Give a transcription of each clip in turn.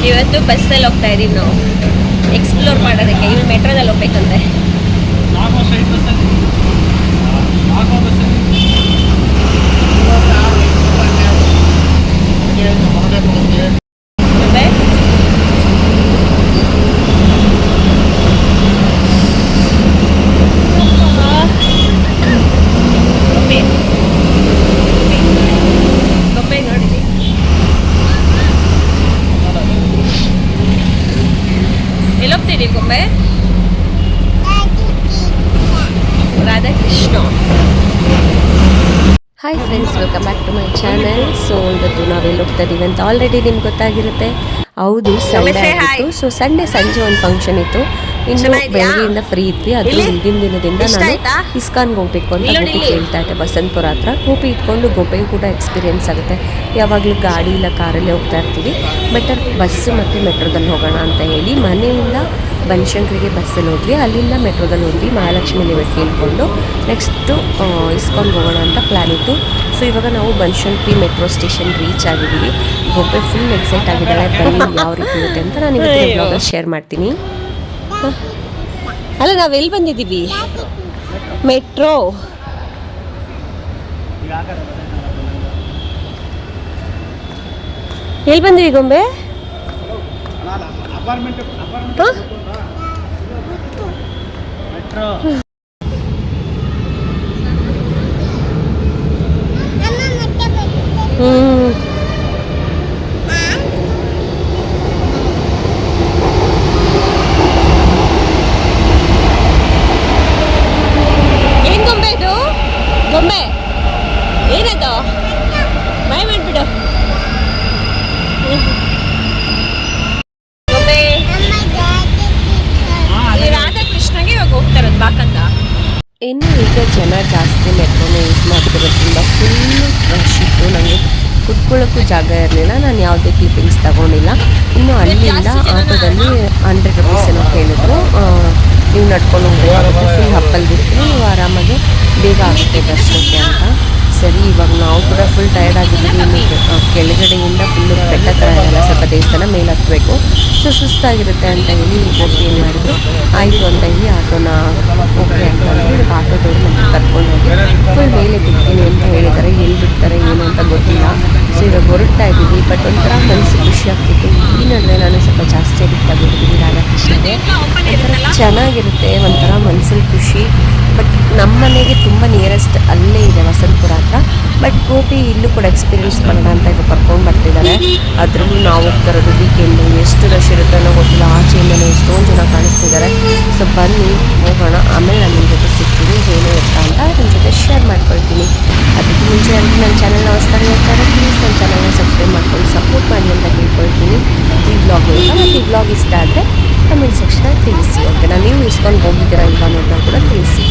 ಇವತ್ತು ಬಸ್ಸಲ್ಲಿ ಹೋಗ್ತಾ ಇದೀವಿ ನಾವು ಎಕ್ಸ್ಪ್ಲೋರ್ ಮಾಡೋದಕ್ಕೆ. ಇವ್ರು ಮೆಟ್ರೋದಲ್ಲಿ ಹೋಗ್ಬೇಕಂತೆ. ಎಲ್ಲೋಗ್ತೀವಿ ಗೊಂಬೆ? Radhakrishna. Hi friends, welcome back to my channel. So ಇವತ್ತು ನಾವೆಲ್ಲಿ ಹೋಗ್ತಾ ಇದ್ದೀವಿ ಅಂತ ಆಲ್ರೆಡಿ ನಿಮ್ಗೆ ಗೊತ್ತಾಗಿರುತ್ತೆ. ಹೌದು, ಸಂಡೇ ಆಗಿತ್ತು. ಸೊ ಸಂಡೇ ಸಂಜೆ ಒಂದು ಫಂಕ್ಷನ್ ಇತ್ತು. ಇನ್ನು ಬೆಳಗ್ಗೆಯಿಂದ ಫ್ರೀ ಇದ್ವಿ. ಅದು ಹಿಂದಿನ ದಿನದಿಂದ ನಾನು ಇಸ್ಕಾನ್ಗೆ ಹೋಗ್ಬೇಕು ಅಂತ ಗೋಪಿ ಕೇಳ್ತಾ ಇದ್ದೆ. ಬಸಂತಪುರ ಹತ್ರ ಗೋಪಿ ಇಟ್ಕೊಂಡು ಗೋಪಿಗೂ ಕೂಡ ಎಕ್ಸ್ಪೀರಿಯೆನ್ಸ್ ಆಗುತ್ತೆ. ಯಾವಾಗಲೂ ಗಾಡಿ ಇಲ್ಲ ಕಾರಲ್ಲೇ ಹೋಗ್ತಾ ಇರ್ತೀವಿ. ಬೆಟರ್ ಬಸ್ಸು ಮತ್ತು ಮೆಟ್ರೋದಲ್ಲಿ ಹೋಗೋಣ ಅಂತ ಹೇಳಿ ಮನೆಯಿಂದ ಬನಶಂಕರಿಗೆ ಬಸ್ಸಲ್ಲಿ ಹೋದ್ವಿ. ಅಲ್ಲಿಂದ ಮೆಟ್ರೋದಲ್ಲಿ ಹೋದ್ವಿ. ಮಹಾಲಕ್ಷ್ಮಿ ಲೇಔಟ್ ಕೇಳಿಕೊಂಡು ನೆಕ್ಸ್ಟು ಇಸ್ಕಾನ್ಗೆ ಹೋಗೋಣ ಅಂತ ಪ್ಲ್ಯಾನ್ ಇತ್ತು. ಸೊ ಇವಾಗ ನಾವು ಬನಶಂಕರಿ ಮೆಟ್ರೋ ಸ್ಟೇಷನ್ ರೀಚ್ ಆಗಿದ್ದೀವಿ. ಗೋಪೆ ಫುಲ್ ಎಕ್ಸೈಟ್ ಆಗಿದ್ದಾಳೆ. ಬನ್ನಿ ಯಾವ ರೀತಿ ಇರುತ್ತೆ ಅಂತ ನಾನು ಇವತ್ತು ಬ್ಲಾಗಲ್ಲಿ ಶೇರ್ ಮಾಡ್ತೀನಿ. ಅಲ್ಲ, ನಾವೆಲ್ಲಿ ಬಂದಿದ್ದೀವಿ? ಮೆಟ್ರೋ. ಎಲ್ಲಿ ಬಂದಿವಿ ಗೊಂಬೆ? ಏನ್ ಗೊಂಬೆ ಇದು? ಗೊಂಬೆ ಏನದು? ಬಾಯ್ ಮಾಡ್ಬಿಡು. ಗೊಂಬೆ ರಾಧಾಕೃಷ್ಣಗೆ ಇವಾಗ ಹೋಗ್ತಾರದು ಬಾಕಂದ. ಇನ್ನು ಈಗ ಜನ ಜಾಸ್ತಿ ಮೆಟ್ರೋನ ಯೂಸ್ ಮಾಡ್ತಿರೋದ್ರಿಂದ ಫುಲ್ಲು ರಶ್ ಇತ್ತು. ನನಗೆ ಕುತ್ಕೊಳ್ಳೋಕ್ಕೂ ಜಾಗ ಇರಲಿಲ್ಲ. ನಾನು ಯಾವುದೇ ಕ್ಲಿಪ್ಪಿಂಗ್ಸ್ ತಗೊಂಡಿಲ್ಲ. ಇನ್ನು ಅಲ್ಲಿಂದ ಆಟೋದಲ್ಲಿ 100 ರೂಪೀಸ್ ಏನೋ ಕೇಳಿದ್ರು. ನೀವು ನಡ್ಕೊಂಡು ಹೋಗ್ಬೇಕಾಗುತ್ತೆ. ಫುಲ್ ಹಪ್ಪಲ್ದಿರ್ತೀನಿ, ನೀವು ಆರಾಮಾಗಿ ಬೇಗ ಆಗುತ್ತೆ ದರ್ಶನಕ್ಕೆ ಅಂತ. ಸರಿ, ಇವಾಗ ನಾವು ಕೂಡ ಫುಲ್ ಟಯರ್ಡ್ ಆಗಿದ್ದೀವಿ. ಕೆಳಗಡೆಯಿಂದ ಫುಲ್ಲು ಬೆಟ್ಟ ಥರ ಇರಲ್ಲ, ಸ್ವಲ್ಪ ದೇವಸ್ಥಾನ ಮೇಲೆ ಹತ್ತಬೇಕು. ಸೊ ಸುಸ್ತಾಗಿರುತ್ತೆ ಅಂತ ಹೇಳಿ ಗೋಪಿ ಏನು ಮಾಡಿದ್ರು, ಆಯಿತು ಅಂತ ಹೇಳಿ ಆಟೋನ ಓಕೆ ಅಂತ ಹೇಳಿ ಆಟೋದವರು ನಮಗೆ ಕರ್ಕೊಂಡು ಹೋಗಿ ಫುಲ್ ಮೇಲೆ ಬಿಡ್ತೀನಿ ಅಂತ ಹೇಳಿದ್ದಾರೆ. ಎಲ್ಲಿ ಬಿಡ್ತಾರೆ ಏನು ಅಂತ ಗೊತ್ತಿಲ್ಲ. ಸೊ ಇವಾಗ ಹೊರಡ್ತಾ ಇದ್ದೀವಿ. ಬಟ್ ಒಂಥರ ಮನಸ್ಸು ಖುಷಿ ಆಗ್ತಿತ್ತು. ಈ ನಡುವೆ ನಾನು ಸ್ವಲ್ಪ ಜಾಸ್ತಿ ಅಡಿಕ್ಟ್ ಆಗಿರ್ತೀನಿ ರಾಧಾಕೃಷ್ಣಗೆ. ಒಂಥರ ಚೆನ್ನಾಗಿರುತ್ತೆ, ಒಂಥರ ಮನಸ್ಸಲ್ಲಿ ಖುಷಿ. ಬಟ್ ನಮ್ಮ ಮನೆಗೆ ತುಂಬ ನಿಯರೆಸ್ಟ್ ಅಲ್ಲೇ ಇದೆ, ವಸಂತಪುರ ಹತ್ರ. ಬಟ್ ಗೋಪಿ ಇಲ್ಲೂ ಕೂಡ ಎಕ್ಸ್ಪೀರಿಯೆನ್ಸ್ ಮಾಡೋಣ ಅಂತ ಇವಾಗ ಕರ್ಕೊಂಡು ಬರ್ತಿದ್ದಾರೆ. ಅದರಲ್ಲೂ ನಾವು ಹೋಗ್ತಾ ಇರೋದು ವೀಕೆಂಡು. ಎಷ್ಟು ರಶ್ ಇರುತ್ತೆ ಅನ್ನೋ ಗೊತ್ತಿಲ್ಲ. ಆಚೆಯಿಂದಲೇ ಎಷ್ಟೊಂದು ಜನ ಕಾಣಿಸ್ತಿದ್ದಾರೆ. ಸೊ ಬನ್ನಿ ಹೋಗೋಣ. ಆಮೇಲೆ ನಾನು ನಿಮ್ಮ ಜೊತೆ ಸಿಗ್ತೀನಿ, ಏನು ಇರ್ತಾ ಅಂತ ನಿಮ್ಮ ಜೊತೆ ಶೇರ್ ಮಾಡ್ಕೊಳ್ತೀನಿ. ಅದಕ್ಕೆ ಮುಂಚೆ ಅಂದರೆ ನನ್ನ ಚಾನಲ್ನ ಹೊಸ್ದಾಗಿ ನೋಡ್ತಾರೆ, ಪ್ಲೀಸ್ ನನ್ನ ಚಾನಲ್ನ ಸಬ್ಸ್ಕ್ರೈಬ್ ಮಾಡ್ಕೊಂಡು ಸಪೋರ್ಟ್ ಮಾಡಿ ಅಂತ ಕೇಳ್ಕೊಳ್ತೀನಿ. ಈ ಬ್ಲಾಗ್ ಮತ್ತು ಈ ಬ್ಲಾಗ್ ಇಷ್ಟ ಆದರೆ ಕಮೆಂಟ್ ಸೆಕ್ಷನಲ್ಲಿ ತಿಳಿಸಿ. ಓಕೆನಾ? ನೀವು ಇಸ್ಕೊಂಡು ಹೋಗಿದ್ದೀರಾ ಇಲ್ವಾ ಅನ್ನೋದನ್ನ ಕೂಡ ತಿಳಿಸಿ.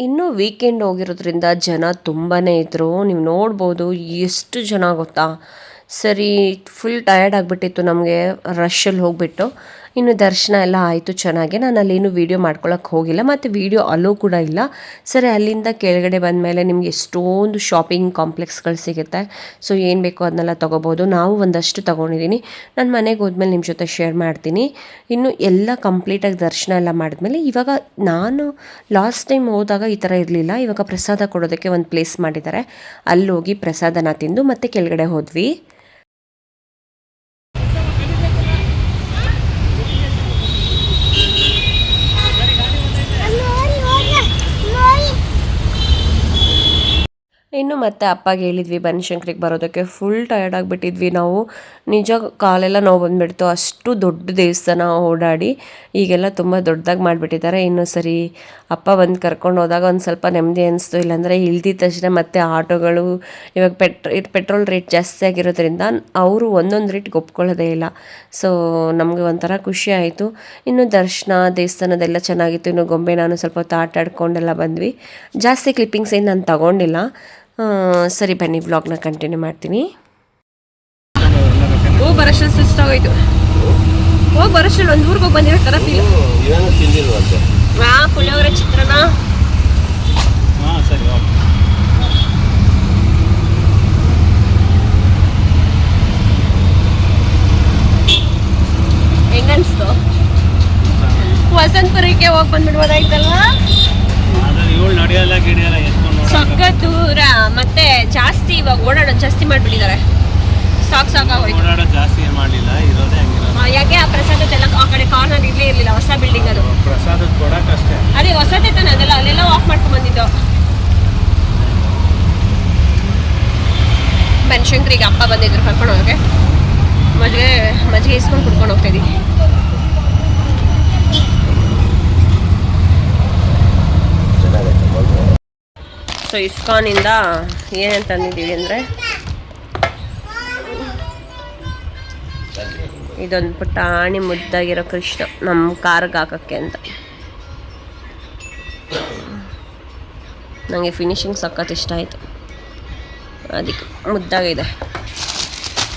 ಇನ್ನೂ ವೀಕೆಂಡ್ ಹೋಗಿರೋದ್ರಿಂದ ಜನ ತುಂಬಾ ಇದ್ದರು. ನೀವು ನೋಡ್ಬೋದು ಎಷ್ಟು ಜನ ಗೊತ್ತಾ. ಸರಿ ಫುಲ್ ಟಯರ್ಡ್ ಆಗಿಬಿಟ್ಟಿತ್ತು ನಮಗೆ ರಶಲ್ಲಿ ಹೋಗಿಬಿಟ್ಟು. ಇನ್ನು ದರ್ಶನ ಎಲ್ಲ ಆಯಿತು ಚೆನ್ನಾಗಿ. ನಾನು ಅಲ್ಲೇನು ವೀಡಿಯೋ ಮಾಡ್ಕೊಳಕ್ಕೆ ಹೋಗಿಲ್ಲ ಮತ್ತು ವೀಡಿಯೋ ಅಲೋ ಕೂಡ ಇಲ್ಲ. ಸರಿ ಅಲ್ಲಿಂದ ಕೆಳಗಡೆ ಬಂದಮೇಲೆ ನಿಮ್ಗೆ ಎಷ್ಟೊಂದು ಶಾಪಿಂಗ್ ಕಾಂಪ್ಲೆಕ್ಸ್ಗಳು ಸಿಗುತ್ತೆ. ಸೊ ಏನು ಬೇಕೋ ಅದನ್ನೆಲ್ಲ ತೊಗೋಬೋದು. ನಾವು ಒಂದಷ್ಟು ತೊಗೊಂಡಿದ್ದೀನಿ. ನಾನು ಮನೆಗೆ ಹೋದ್ಮೇಲೆ ನಿಮ್ಮ ಜೊತೆ ಶೇರ್ ಮಾಡ್ತೀನಿ. ಇನ್ನು ಎಲ್ಲ ಕಂಪ್ಲೀಟಾಗಿ ದರ್ಶನ ಎಲ್ಲ ಮಾಡಿದ್ಮೇಲೆ ಇವಾಗ ನಾನು ಲಾಸ್ಟ್ ಟೈಮ್ ಹೋದಾಗ ಈ ಥರ ಇರಲಿಲ್ಲ. ಇವಾಗ ಪ್ರಸಾದ ಕೊಡೋದಕ್ಕೆ ಒಂದು ಪ್ಲೇಸ್ ಮಾಡಿದ್ದಾರೆ. ಅಲ್ಲಿ ಹೋಗಿ ಪ್ರಸಾದನ ತಿಂದು ಮತ್ತೆ ಕೆಳಗಡೆ ಹೋದ್ವಿ. ಇನ್ನು ಮತ್ತೆ ಅಪ್ಪಗೆ ಹೇಳಿದ್ವಿ ಬನಶಂಕರಿಗೆ ಬರೋದಕ್ಕೆ. ಫುಲ್ ಟಯರ್ಡ್ ಆಗಿಬಿಟ್ಟಿದ್ವಿ ನಾವು. ನಿಜ ಕಾಲೆಲ್ಲ ನೋವು ಬಂದುಬಿಡ್ತು, ಅಷ್ಟು ದೊಡ್ಡ ದೇವಸ್ಥಾನ ಓಡಾಡಿ. ಈಗೆಲ್ಲ ತುಂಬ ದೊಡ್ಡದಾಗಿ ಮಾಡಿಬಿಟ್ಟಿದ್ದಾರೆ. ಇನ್ನು ಸರಿ ಅಪ್ಪ ಬಂದು ಕರ್ಕೊಂಡು ಹೋದಾಗ ಒಂದು ಸ್ವಲ್ಪ ನೆಮ್ಮದಿ ಅನಿಸ್ತು. ಇಲ್ಲಾಂದರೆ ಇಳ್ದಿದ ತಕ್ಷಣ ಮತ್ತೆ ಆಟೋಗಳು, ಇವಾಗ ಪೆಟ್ರೋಲ್ ರೇಟ್ ಜಾಸ್ತಿ ಆಗಿರೋದ್ರಿಂದ ಅವರು ಒಂದೊಂದು ರೇಟ್ಗೆ ಒಪ್ಕೊಳ್ಳೋದೇ ಇಲ್ಲ. ಸೊ ನಮಗೆ ಒಂಥರ ಖುಷಿ ಆಯಿತು. ಇನ್ನು ದರ್ಶನ ದೇವಸ್ಥಾನದೆಲ್ಲ ಚೆನ್ನಾಗಿತ್ತು. ಇನ್ನು ಗೊಂಬೆ ನಾನು ಸ್ವಲ್ಪ ಹೊತ್ತು ಆಟ ಆಡ್ಕೊಂಡೆಲ್ಲ ಬಂದ್ವಿ. ಜಾಸ್ತಿ ಕ್ಲಿಪ್ಪಿಂಗ್ಸ್ ಏನು ನಾನು ತಗೊಂಡಿಲ್ಲ. ಸರಿ ಬನ್ನಿ ವ್ಲಾಗ್ನ ಕಂಟಿನ್ಯೂ ಮಾಡ್ತೀನಿ. ಹೋಗಿ ಬರೋಷ್ಟು ಸುಸ್ತಾಗೋಯ್ತು. ಹೋಗಿ ಬರೋಷ್ಟು ಒಂದು ಊರಿಗೆ ಹೋಗಿ ಬಂದಿರೋ ಥರ ಫೀಲ್. ಪುಳಿಯೋಗರೆ ಚಿತ್ರಾನ್ನ ಹೆಂಗನ್ಸ್ತು? ವಸಂತಪುರಕ್ಕೆ ಹೋಗಿ ಬಂದ್ಬಿಡ್ಬೋದಾಯ್ತಲ್ವಾ? ಸಕ್ಕ ದೂರ ಮತ್ತೆ ಜಾಸ್ತಿ ಇವಾಗ ಓಡಾಡೋದು ಜಾಸ್ತಿ ಮಾಡಿಬಿಟ್ಟಿದ್ದಾರೆ. ಸಾಕಾಗೋಯ್ತು. ಜಾಸ್ತಿ ಏನು ಮಾಡಲಿಲ್ಲ, ಇರೋದೇ ಹಂಗಿರೋದು. ಯಾಕೆ ಆ ಪ್ರಸಾದದೆಲ್ಲ ಆ ಕಡೆ ಕಾರ್ನರ್ ಇಲ್ಲೇ ಇರಲಿಲ್ಲ. ಹೊಸ ಬಿಲ್ಡಿಂಗ್ ಅದು. ಪ್ರಸಾದದ ಕೊಡೋಕ್ಕಷ್ಟೇ. ಅದೇ ಹೊಸದೇ ತಾನೆ ಅದೆಲ್ಲ. ಅಲ್ಲೆಲ್ಲ ವಾಕ್ ಮಾಡ್ಕೊಂಡು ಬಂದಿದ್ದು. ಬನಶಂಕರಿಗೆ ಅಪ್ಪ ಬಂದಿದ್ರು ಕರ್ಕೊಂಡು ಹೋಗೋಕೆ. ಮಜ್ಜಿಗೆ ಇಸ್ಕೊಂಡು ಕುಡ್ಕೊಂಡು ಹೋಗ್ತಾಯಿದ್ದೀವಿ. ಸೊ ಇಸ್ಕಾನಿಂದ ಏನೇನು ತಂದಿದ್ದೀವಿ ಅಂದರೆ ಇದೊಂದು ಪುಟಾಣಿ ಮುದ್ದಾಗಿರೋ ಕೃಷ್ಣ ನಮ್ಮ ಕಾರ್ಗೆ ಹಾಕೋಕ್ಕೆ ಅಂತ. ನನಗೆ ಫಿನಿಶಿಂಗ್ ಸಖತ್ ಇಷ್ಟ ಆಯಿತು, ಅದಕ್ಕೆ ಮುದ್ದಾಗಿದೆ.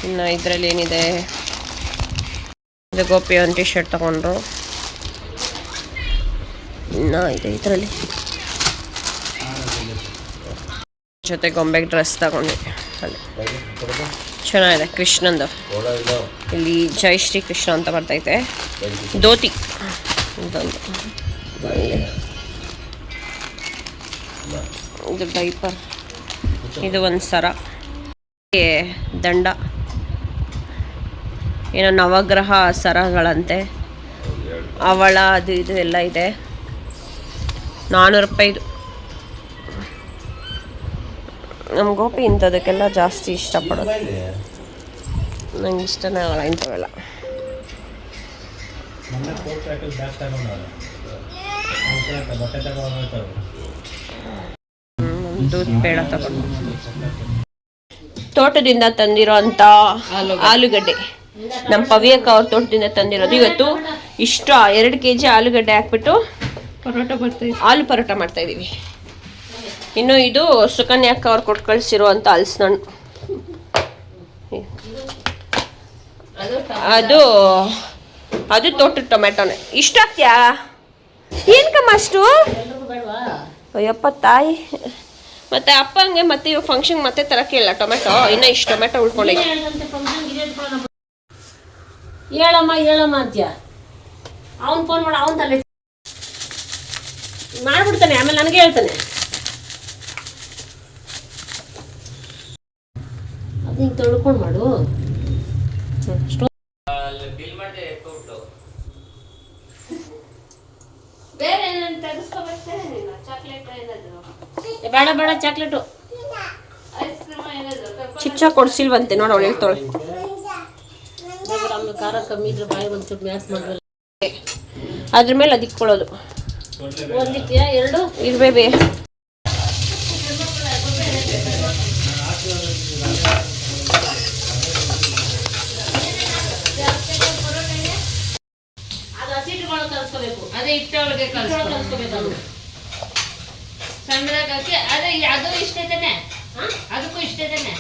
ಇನ್ನು ಇದರಲ್ಲಿ ಏನಿದೆ, ಇದು ಗೋಪಿ ಒಂದು ಟಿ ಶರ್ಟ್ ತೊಗೊಂಡ್ರು. ಇನ್ನೂ ಇದೆ ಇದರಲ್ಲಿ. ಜೊತೆ ಗೊಂಬೆಗೆ ಡ್ರೆಸ್ ತಗೊಂಡಿದ್ದೆ. ಅಲ್ಲಿ ಚೆನ್ನಾಗಿದೆ ಕೃಷ್ಣಂದು. ಇಲ್ಲಿ ಜೈ ಶ್ರೀ ಕೃಷ್ಣ ಅಂತ ಬರ್ತೈತೆ. ಧೋತಿ ಇದೊಂದು, ಇದು ಡೈಪರ್, ಇದು ಒಂದು ಸರ, ದಂಡ, ಏನೋ ನವಗ್ರಹ ಸರಗಳಂತೆ, ಅವಳ ಅದು ಇದು ಎಲ್ಲ ಇದೆ. 400 ರೂಪಾಯಿ ಇದು. ನಮ್ಮ ಗೋಪಿ ಇಂಥದಕ್ಕೆಲ್ಲ ಜಾಸ್ತಿ ಇಷ್ಟಪಡೋದು. ನಂಗೆ ಇಷ್ಟನೇ ಆಗಲ್ಲ ಇಂಥವೆಲ್ಲ. ದೂದ್ ಬೇಡ ತಗೊಂಡು. ತೋಟದಿಂದ ತಂದಿರೋ ಅಂಥ ಆಲೂಗಡ್ಡೆ ನಮ್ಮ ಪವ್ಯಕ್ಕ ಅವ್ರ ತೋಟದಿಂದ ತಂದಿರೋದು. ಇವತ್ತು ಇಷ್ಟು 2 kg ಆಲೂಗಡ್ಡೆ ಹಾಕ್ಬಿಟ್ಟು ಆಲೂ ಪರೋಟ ಮಾಡ್ತಾಯಿದ್ದೀವಿ. ಇನ್ನು ಇದು ಸುಕನ್ಯಾಕ್ಕ ಅವ್ರು ಕೊಟ್ಟು ಕಳಿಸಿರುವಂಥ ಹಲಸಿನಣ್ಣು. ಅದು ತೋಟದ ಟೊಮೆಟೊನೆ. ಇಷ್ಟ ಆಗ್ತೀಯಾ? ಏನಕ್ಕಮ್ಮ ಅಷ್ಟು? ಅಯ್ಯಪ್ಪ ತಾಯಿ. ಮತ್ತೆ ಅಪ್ಪಂಗೆ ಮತ್ತೆ ಇವಾಗ ಫಂಕ್ಷನ್ ಮತ್ತೆ ತರಕ್ಕೆ ಇಲ್ಲ ಟೊಮೆಟೊ. ಇನ್ನೂ ಇಷ್ಟು ಟೊಮೆಟೊ ಉಳ್ಕೊಂಡೈತಿ. ಹೇಳಮ್ಮ ಅಂತ್ಯ. ಅವ್ನು ಫೋನ್ ಮಾಡ, ಅವನು ತಲೆ ಮಾಡ್ಬಿಡ್ತಾನೆ, ಆಮೇಲೆ ನನಗೆ ಹೇಳ್ತಾನೆ. ಅದು ಹಿಂಗೆ ತೊಳ್ಕೊಂಡು ಮಾಡು. ಬೇಡ ಚಾಕ್ಲೇಟು ಚಿಚ್ಚ ಕೊಡ್ಸಿಲ್ವಂತೆ ನೋಡಿ, ಅವಳು ಹೇಳ್ತಾಳೆ. ಖಾರ ಕಮ್ಮಿ ಇದ್ರೆ ಬಾಯಿ ಒಂಚೂರು ಮ್ಯಾಕ್ಸ್ ಮಾಡಬೇಕು. ಅದ್ರ ಮೇಲೆ ಅದಿಕ್ಕೊಳ್ಳೋದು. ಒಂದಿಕ್ಕೆಯಾ 2 ಇರ್ಬೇಬೇ. ಅದು ಹಸಿ ಇಟ್ಕೊಂಡು ಕಲಿಸ್ಕೋಬೇಕು. ಅದೇ ಇಟ್ಟೊಳಗೆ ಕಲಿಸ್ಕೋಬೇಕು. ಅದು ಇಷ್ಟ ತಾನೆ, ಅದಕ್ಕೂ ಇಷ್ಟ ತಾನೆ.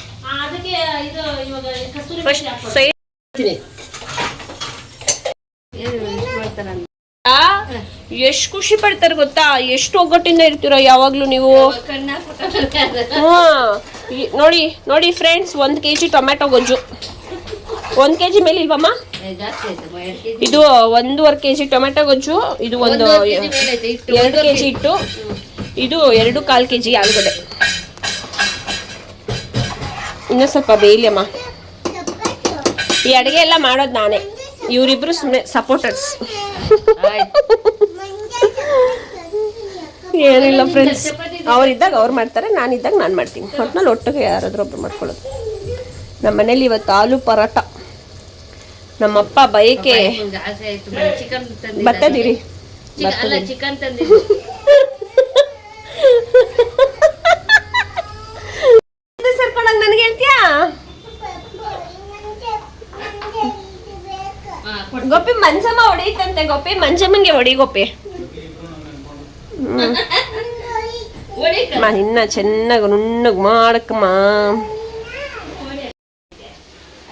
ಅದಕ್ಕೆ ಇದು ಇವಾಗ ಕಸ್ತೂರಿ ಫಸ್ಟ್ ಮೇಥಿ ಹಾಕ್ಬೋದು. ಸೈಡ್ ಎಷ್ಟು ಖುಷಿ ಪಡ್ತಾರೆ ಗೊತ್ತಾ, ಎಷ್ಟು ಒಗ್ಗಟ್ಟಿಂದ ಇರ್ತೀರ ಯಾವಾಗ್ಲೂ ನೀವು. ಕಣ್ಣ ಹಾಕ್ಬಿಟ್ಟು ಹಾ ನೋಡಿ ನೋಡಿ ಫ್ರೆಂಡ್ಸ್, 1 kg ಟೊಮ್ಯಾಟೊ ಗೊಜ್ಜು. 1 kg ಮೇಲೆ ಇಲ್ವಮ್ಮ? ಜಾಸ್ತಿ ಆಯ್ತು, 2 kg. ಇದು 1.5 kg ಟೊಮ್ಯಾಟೊ ಗೊಜ್ಜು, ಇದು ಒಂದು 2 kg ಇಟ್ಟು, ಇದು 2.25 kg ಆಲ್ಗಡೆ. ಇನ್ನು ಸ್ವಲ್ಪ ಬೇಯಲಿ ಅಮ್ಮ. ಈ ಅಡುಗೆ ಎಲ್ಲ ಮಾಡೋದು ನಾನೇ, ಇವರಿಬ್ರು ಸುಮ್ಮನೆ ಸಪೋರ್ಟರ್ಸ್. ಏನಿಲ್ಲ ಫ್ರೆಂಡ್ಸ್, ಅವರಿದ್ದಾಗ ಅವ್ರು ಮಾಡ್ತಾರೆ, ನಾನಿದ್ದಾಗ ನಾನು ಮಾಡ್ತೀನಿ. ಒಟ್ನಲ್ಲಿ ಒಟ್ಟಿಗೆ ಯಾರಾದ್ರೂ ಒಬ್ರು ಮಾಡ್ಕೊಳ್ಳೋದು. ನಮ್ಮ ಮನೇಲಿ ಇವತ್ತು ಆಲೂ ಪರೋಟ. ನಮ್ಮಪ್ಪ ಬಯಕೆ ಜಾಸ್ತಿ ಆಯ್ತು. ಚಿಕನ್ ಬರ್ತದಿರಿ ಅಲ್ಲ, ಚಿಕನ್ ತಂದಿದ್ದು. ಸೇರ್ಕೊಂಡಾಗ ನನಗೆ ಹೇಳ್ತೀಯಾ? ಗೋಪಿ ಮಂಜಮ್ಮ ಹೊಡೀತಂತೆ. ಗೋಪಿ ಮಂಜಮ್ಮಂಗೆ ಹೊಡಿ ಗೋಪಿ. ಇನ್ನ ಚೆನ್ನಾಗಿ ನುಣ್ಣಗೆ ಮಾಡಕ್ಕಮ್ಮ.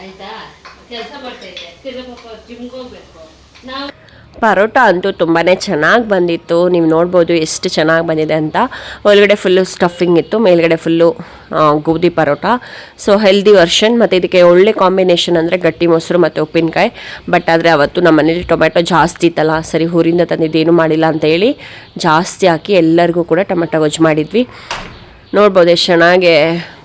ಆಯ್ತಾ, ಕೆಲಸ ಮಾಡ್ತೈತೆ, ಜಿಮ್ಗೆ ಹೋಗ್ಬೇಕು ನಾವು. ಪರೋಟ ಅಂತೂ ತುಂಬಾ ಚೆನ್ನಾಗಿ ಬಂದಿತ್ತು. ನೀವು ನೋಡ್ಬೋದು ಎಷ್ಟು ಚೆನ್ನಾಗಿ ಬಂದಿದೆ ಅಂತ. ಒಳಗಡೆ ಫುಲ್ಲು ಸ್ಟಫಿಂಗ್ ಇತ್ತು, ಮೇಲ್ಗಡೆ ಫುಲ್ಲು ಗೋಧಿ ಪರೋಟ. So healthy version. ಮತ್ತು ಇದಕ್ಕೆ ಒಳ್ಳೆ ಕಾಂಬಿನೇಷನ್ ಅಂದರೆ ಗಟ್ಟಿ ಮೊಸರು ಮತ್ತು ಉಪ್ಪಿನಕಾಯಿ. ಬಟ್ ಆದರೆ ಅವತ್ತು ನಮ್ಮ ಮನೇಲಿ ಟೊಮೆಟೊ ಜಾಸ್ತಿ ಇತ್ತಲ್ಲ, ಸರಿ ಊರಿಂದ ತಂದಿದ್ದೇನು ಮಾಡಿಲ್ಲ ಅಂತ ಹೇಳಿ ಜಾಸ್ತಿ ಹಾಕಿ ಎಲ್ಲರಿಗೂ ಕೂಡ ಟೊಮೆಟೊ ಗೊಜ್ಜು ಮಾಡಿದ್ವಿ. ನೋಡ್ಬೋದು ಎಷ್ಟು ಚೆನ್ನಾಗಿ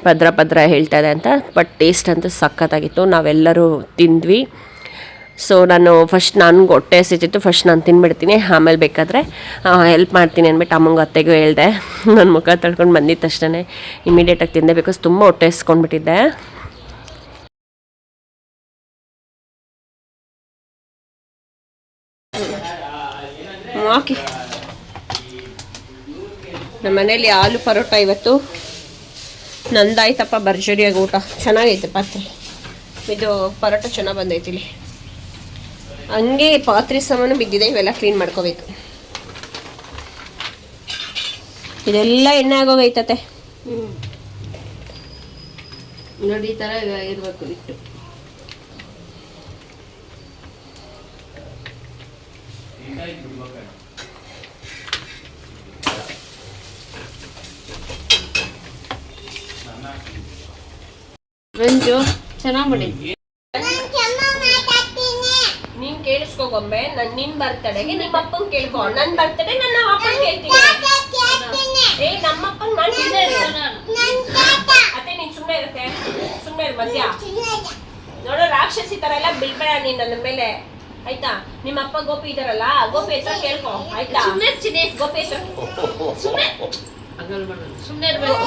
ಪದ್ರ ಹೇಳ್ತಾ ಇದೆ ಅಂತ. ಬಟ್ ಟೇಸ್ಟ್ ಅಂತೂ ಸಖತ್ತಾಗಿತ್ತು. ನಾವೆಲ್ಲರೂ ತಿಂದ್ವಿ. ಸೊ ನಾನು ನನಗೆ ಹೊಟ್ಟೆ ಹಸಿತಿತ್ತು, ಫಸ್ಟ್ ನಾನು ತಿನ್ಬಿಡ್ತೀನಿ, ಆಮೇಲೆ ಬೇಕಾದರೆ ಹೆಲ್ಪ್ ಮಾಡ್ತೀನಿ ಅಂದ್ಬಿಟ್ಟು ಅಮ್ಮಂಗೆ ಅತ್ತೆಗೂ ಹೇಳಿದೆ. ನನ್ನ ಮುಖ ತಳ್ಕೊಂಡು ಬಂದಿದ್ದ ತಕ್ಷಣ ಇಮಿಡಿಯೇಟಾಗಿ ತಿಂದೆ, ಬಿಕಾಸ್ ತುಂಬ ಹೊಟ್ಟೆ ಹಸ್ಕೊಂಡ್ಬಿಟ್ಟಿದ್ದೆ. ಹಾಕಿ ನಮ್ಮ ಮನೇಲಿ ಆಲೂ ಪರೋಟ ಇವತ್ತು ನಂದಾಯ್ತಪ್ಪ. ಭರ್ಜರಿಯಾಗಿ ಊಟ ಚೆನ್ನಾಗೈತೆ. ಪಾತ್ರೆ ಇದು ಪರೋಟ ಚೆನ್ನಾಗಿ ಬಂದೈತಿ. ಇಲ್ಲಿ ಹಂಗೆ ಪಾತ್ರೆ ಸಾಮಾನು ಬಿದ್ದಿದೆ, ಇವೆಲ್ಲ ಕ್ಲೀನ್ ಮಾಡ್ಕೋಬೇಕು. ಇದೆಲ್ಲ ಎಣ್ಣೆ ಆಗೋಗೈತತೆ. ನೋಡಿ, ಈ ಥರ ಇರಬೇಕು ಇಟ್ಟು. ಮಂಜು ಚೆನ್ನಾಗಿ ಮಾಡಿ. ನೀನ್ ಕೇಳಿಸ್ಕೋ ಗೊಂಬೆ. ನಿನ್ ಬರ್ತಡೆಗೆ ನಿಮ್ಮ ಅಪ್ಪನ್ ಕೇಳ್ಕೊ, ನನ್ ಬರ್ತಡೆ ನನ್ನ ಅಪ್ಪನ್ ಕೇಳ್ತೀನಿ. ನಮ್ಮಪ್ಪನ್ ನಾನು ಸುಮ್ಮನೆ ಅತ್ತೆ, ನೀನ್ ಸುಮ್ಮನೆ ಇರುತ್ತೆ. ಸುಮ್ಮನೆ ಇರು ಮಧ್ಯ. ನೋಡು, ರಾಕ್ಷಸಿ ತರ ಎಲ್ಲ ಬಿಡ್ಬೇಡ ನೀನ್ ನನ್ನ ಮೇಲೆ, ಆಯ್ತಾ? ನಿಮ್ಮ ಅಪ್ಪ ಗೋಪಿ ಇದಾರಲ್ಲ, ಗೋಪಿ ಹತ್ರ ಕೇಳ್ಕೊ, ಆಯ್ತಾ? ಗೋಪಿ ಹತ್ರ ಸುಮ್ಮನೆ ಇರ್ಬೇಕು.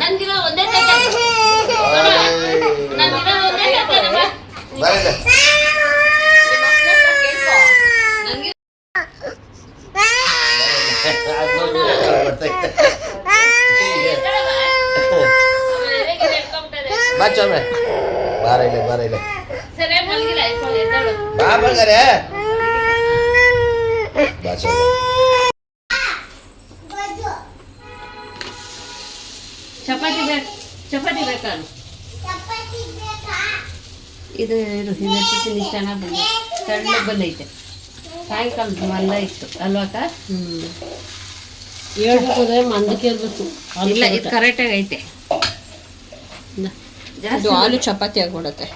ನಂದಿರೋ ಒಂದೇ ಚಪಾತಿ ಬೇಕಾ? ಇದು ತಿನ್ನಿ, ಚೆನ್ನಾಗಿ ಬಂದು ಸಣ್ಣ ಬಂದೈತೆ. ಸಾಯಂಕಾಲದ ಮಂದ ಇತ್ತು ಅಲ್ವಾಕ? ಹೇಳ್ಬೇಕಾದ್ರೆ ಮಂದಕ್ಕೆ ಇರಬೇಕು. ಇಲ್ಲ, ಇದು ಕರೆಕ್ಟಾಗಿ ಐತೆ. ಜಾಸ್ತಿ ಹಾಲು ಚಪಾತಿ ಆಗ್ಬಿಡತ್ತೆ.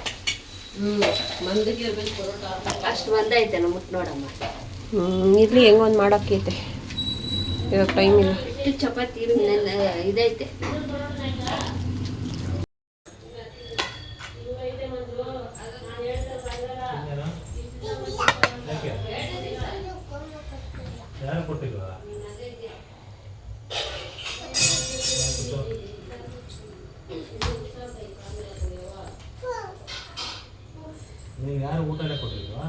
ಮಂದಕ್ಕೆ ಇರ್ಬೇಕು ಪರೋಟ. ಅಷ್ಟು ಮಂದ ಐತೆ ನಮ್ಮ ಮುಟ್ಟು ನೋಡಮ್ಮ. ಇರ್ಲಿ, ಹೆಂಗೊಂದು ಮಾಡೋಕ್ಕೈತೆ. ಇವಾಗ ಟೈಮ್ ಇಲ್ಲ. ಚಪಾತಿ ಇದೈತೆ. ಯಾರು ಕೊಟ್ಟಿಲ್ವಾ? ನೀವು ಯಾರು ಊಟನೇ ಕೊಟ್ಟಿಲ್ವಾ?